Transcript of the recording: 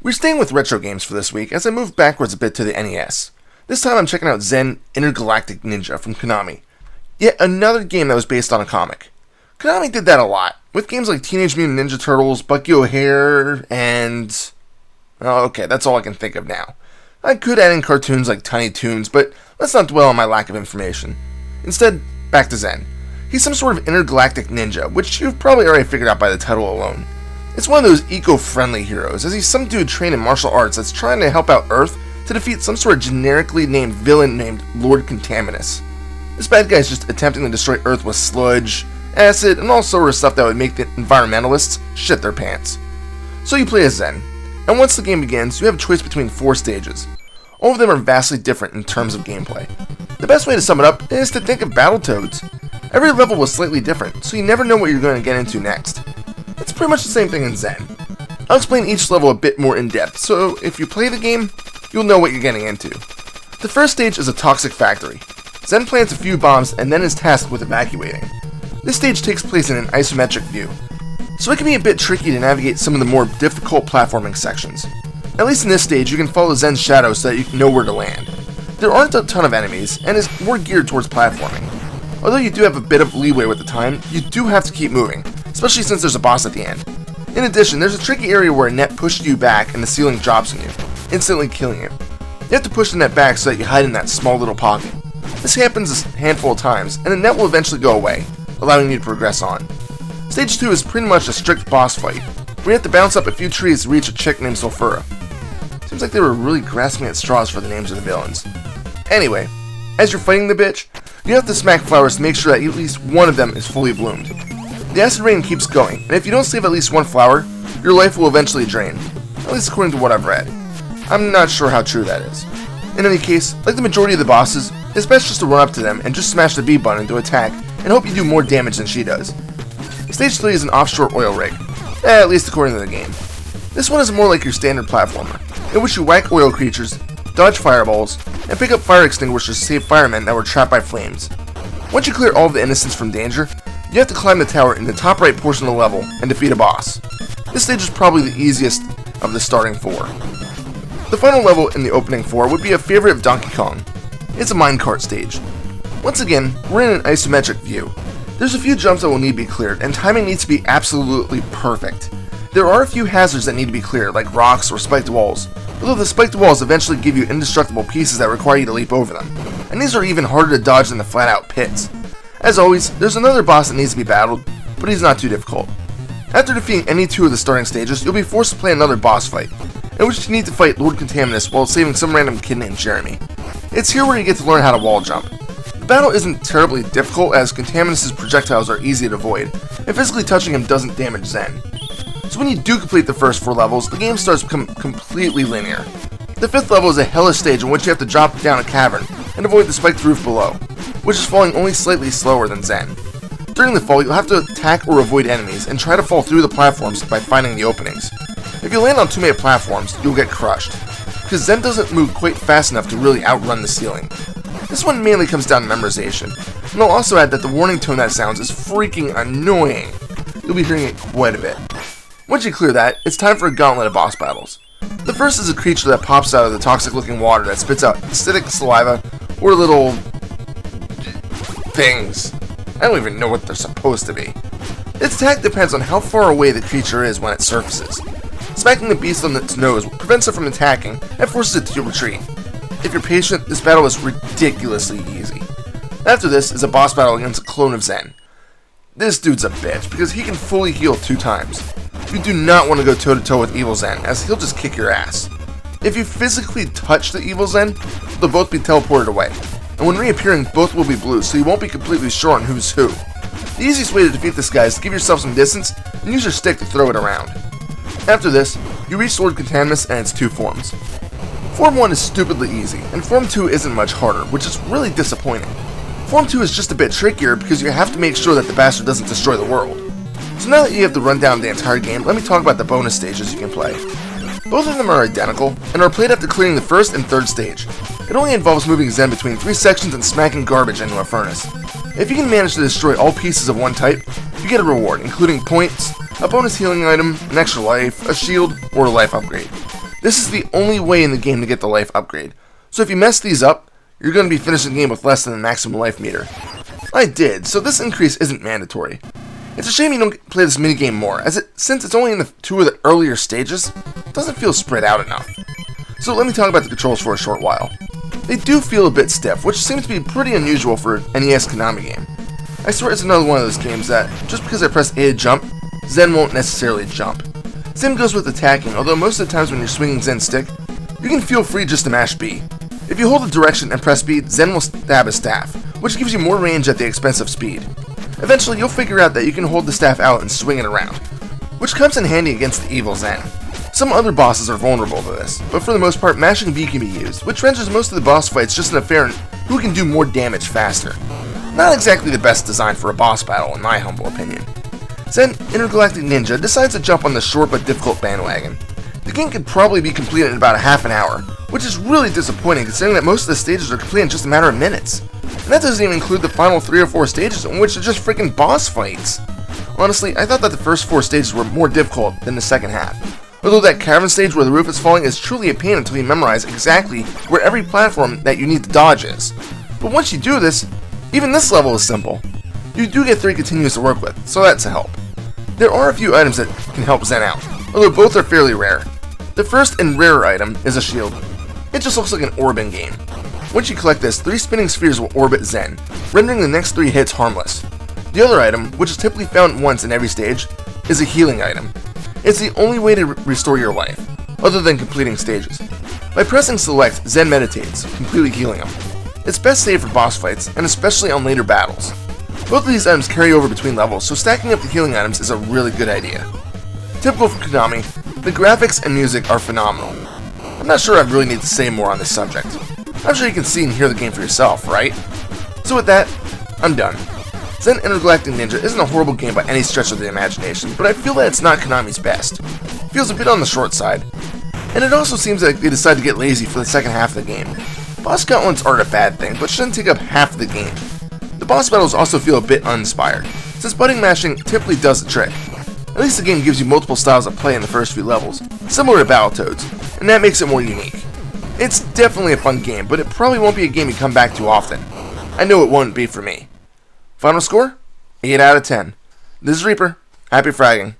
We're staying with retro games for this week as I move backwards a bit to the NES. This time I'm checking out Zen Intergalactic Ninja from Konami. Yet another game that was based on a comic. Konami did that a lot, with games like Teenage Mutant Ninja Turtles, Bucky O'Hare, and... oh, okay, that's all I can think of now. I could add in cartoons like Tiny Toons, but let's not dwell on my lack of information. Instead, back to Zen. He's some sort of intergalactic ninja, which you've probably already figured out by the title alone. It's one of those eco-friendly heroes, as he's some dude trained in martial arts that's trying to help out Earth to defeat some sort of generically named villain named Lord Contaminus. This bad guy is just attempting to destroy Earth with sludge, acid, and all sort of stuff that would make the environmentalists shit their pants. So you play as Zen, and once the game begins, you have a choice between 4 stages. All of them are vastly different in terms of gameplay. The best way to sum it up is to think of Battletoads. Every level was slightly different, so you never know what you're going to get into next. It's pretty much the same thing in Zen. I'll explain each level a bit more in depth, so if you play the game, you'll know what you're getting into. The first stage is a toxic factory. Zen plants a few bombs and then is tasked with evacuating. This stage takes place in an isometric view, so it can be a bit tricky to navigate some of the more difficult platforming sections. At least in this stage, you can follow Zen's shadow so that you know where to land. There aren't a ton of enemies, and is more geared towards platforming. Although you do have a bit of leeway with the time, you do have to keep moving, especially since there's a boss at the end. In addition, there's a tricky area where a net pushes you back and the ceiling drops on you, instantly killing you. You have to push the net back so that you hide in that small little pocket. This happens a handful of times, and the net will eventually go away, allowing you to progress on. Stage 2 is pretty much a strict boss fight, where you have to bounce up a few trees to reach a chick named Sulfura. Seems like they were really grasping at straws for the names of the villains. Anyway, as you're fighting the bitch, you have to smack flowers to make sure that at least one of them is fully bloomed. The acid rain keeps going, and if you don't save at least one flower, your life will eventually drain, at least according to what I've read. I'm not sure how true that is. In any case, like the majority of the bosses, it's best just to run up to them and just smash the B button to attack and hope you do more damage than she does. Stage 3 is an offshore oil rig, at least according to the game. This one is more like your standard platformer, in which you whack oil creatures, dodge fireballs, and pick up fire extinguishers to save firemen that were trapped by flames. Once you clear all of the innocents from danger, you have to climb the tower in the top right portion of the level and defeat a boss. This stage is probably the easiest of the starting 4. The final level in the opening 4 would be a favorite of Donkey Kong. It's a minecart stage. Once again, we're in an isometric view. There's a few jumps that will need to be cleared, and timing needs to be absolutely perfect. There are a few hazards that need to be cleared, like rocks or spiked walls, although the spiked walls eventually give you indestructible pieces that require you to leap over them, and these are even harder to dodge than the flat-out pits. As always, there's another boss that needs to be battled, but he's not too difficult. After defeating any 2 of the starting stages, you'll be forced to play another boss fight, in which you need to fight Lord Contaminus while saving some random kid named Jeremy. It's here where you get to learn how to wall jump. The battle isn't terribly difficult, as Contaminus' projectiles are easy to avoid, and physically touching him doesn't damage Zen. So when you do complete the first 4 levels, the game starts to become completely linear. The 5th level is a hellish stage in which you have to drop down a cavern and avoid the spiked roof below, which is falling only slightly slower than Zen. During the fall, you'll have to attack or avoid enemies and try to fall through the platforms by finding the openings. If you land on too many platforms, you'll get crushed, because Zen doesn't move quite fast enough to really outrun the ceiling. This one mainly comes down to memorization, and I'll also add that the warning tone that sounds is freaking annoying. You'll be hearing it quite a bit. Once you clear that, it's time for a gauntlet of boss battles. The first is a creature that pops out of the toxic looking water that spits out acidic saliva or little things. I don't even know what they're supposed to be. Its attack depends on how far away the creature is when it surfaces. Smacking the beast on its nose prevents it from attacking and forces it to retreat. If you're patient, this battle is ridiculously easy. After this is a boss battle against a clone of Zen. This dude's a bitch because he can fully heal 2 times. You do not want to go toe-to-toe with Evil Zen, as he'll just kick your ass. If you physically touch the Evil Zen, they'll both be teleported away, and when reappearing, both will be blue, so you won't be completely sure on who's who. The easiest way to defeat this guy is to give yourself some distance and use your stick to throw it around. After this, you reach Lord Contaminus and its 2 forms. Form 1 is stupidly easy, and Form 2 isn't much harder, which is really disappointing. Form 2 is just a bit trickier because you have to make sure that the bastard doesn't destroy the world. So now that you have the rundown of the entire game, let me talk about the bonus stages you can play. Both of them are identical, and are played after clearing the first and third stage. It only involves moving Zen between 3 sections and smacking garbage into a furnace. If you can manage to destroy all pieces of one type, you get a reward, including points, a bonus healing item, an extra life, a shield, or a life upgrade. This is the only way in the game to get the life upgrade, so if you mess these up, you're going to be finishing the game with less than the maximum life meter. I did, so this increase isn't mandatory. It's a shame you don't play this minigame more, since it's only in the 2 of the earlier stages, it doesn't feel spread out enough. So let me talk about the controls for a short while. They do feel a bit stiff, which seems to be pretty unusual for an NES Konami game. I swear it's another one of those games that, just because I press A to jump, Zen won't necessarily jump. Same goes with attacking, although most of the times when you're swinging Zen's stick, you can feel free just to mash B. If you hold the direction and press B, Zen will stab his staff, which gives you more range at the expense of speed. Eventually, you'll figure out that you can hold the staff out and swing it around, which comes in handy against the evil Zen. Some other bosses are vulnerable to this, but for the most part, mashing B can be used, which renders most of the boss fights just an affair on who can do more damage faster. Not exactly the best design for a boss battle, in my humble opinion. Zen Intergalactic Ninja decides to jump on the short but difficult bandwagon. The game could probably be completed in about a half an hour, which is really disappointing considering that most of the stages are complete in just a matter of minutes. And that doesn't even include the final 3 or 4 stages, in which are just freaking boss fights. Honestly, I thought that the first 4 stages were more difficult than the second half. Although that cavern stage where the roof is falling is truly a pain until you memorize exactly where every platform that you need to dodge is. But once you do this, even this level is simple. You do get 3 continues to work with, so that's a help. There are a few items that can help Zen out, although both are fairly rare. The first and rarer item is a shield. It just looks like an orb in game. Once you collect this, 3 spinning spheres will orbit Zen, rendering the next 3 hits harmless. The other item, which is typically found once in every stage, is a healing item. It's the only way to restore your life, other than completing stages. By pressing select, Zen meditates, completely healing him. It's best saved for boss fights, and especially on later battles. Both of these items carry over between levels, so stacking up the healing items is a really good idea. Typical for Konami, the graphics and music are phenomenal. I'm not sure I really need to say more on this subject. I'm sure you can see and hear the game for yourself, right? So with that, I'm done. Zen Intergalactic Ninja isn't a horrible game by any stretch of the imagination, but I feel that it's not Konami's best. It feels a bit on the short side. And it also seems like they decided to get lazy for the second half of the game. Boss gauntlets aren't a bad thing, but shouldn't take up half of the game. The boss battles also feel a bit uninspired, since button mashing typically does the trick. At least the game gives you multiple styles of play in the first few levels, similar to Battletoads, and that makes it more unique. It's definitely a fun game, but it probably won't be a game you come back to often. I know it won't be for me. Final score? 8 out of 10. This is Reaper. Happy fragging.